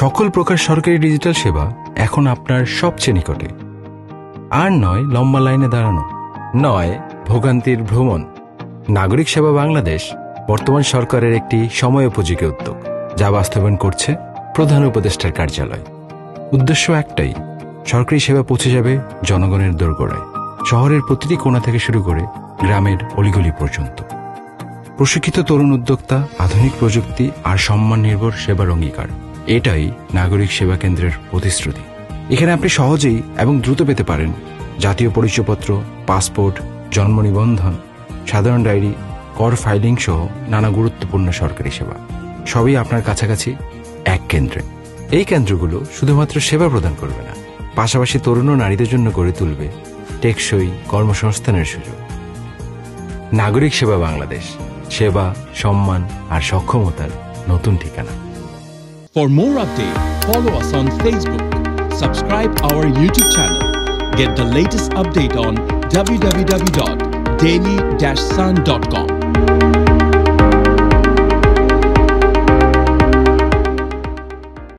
সকল প্রকার সরকারি ডিজিটাল সেবা এখন আপনার সবচেয়ে নিকটে। আর নয় লম্বা লাইনে দাঁড়ানো, নয় ভোগান্তির ভ্রমণ। নাগরিক সেবা বাংলাদেশ বর্তমান সরকারের একটি সময়োপযোগী উদ্যোগ, যা বাস্তবায়ন করছে প্রধান উপদেষ্টার কার্যালয়। উদ্দেশ্য একটাই, সরকারি সেবা পৌঁছে যাবে জনগণের দোরগোড়ায়, শহরের প্রতিটি কোণা থেকে শুরু করে গ্রামের অলিগলি পর্যন্ত। প্রশিক্ষিত তরুণ উদ্যোক্তা, আধুনিক প্রযুক্তি আর সম্মান নির্ভর সেবার অঙ্গীকার, এটাই নাগরিক সেবা কেন্দ্রের প্রতিশ্রুতি। এখানে আপনি সহজেই এবং দ্রুত পেতে পারেন জাতীয় পরিচয়পত্র, পাসপোর্ট, জন্ম নিবন্ধন, সাধারণ ডায়েরি, কর ফাইলিং সহ নানা গুরুত্বপূর্ণ সরকারি সেবা, সবই আপনার কাছাকাছি এক কেন্দ্রে। এই কেন্দ্রগুলো শুধুমাত্র সেবা প্রদান করবে না, পাশাপাশি তরুণ ও নারীদের জন্য গড়ে তুলবে টেকসই কর্মসংস্থানের সুযোগ। নাগরিক সেবা বাংলাদেশ, সেবা, সম্মান আর সক্ষমতার নতুন ঠিকানা। For more updates, follow us on Facebook, subscribe our YouTube channel, get the latest update on www.daily-sun.com.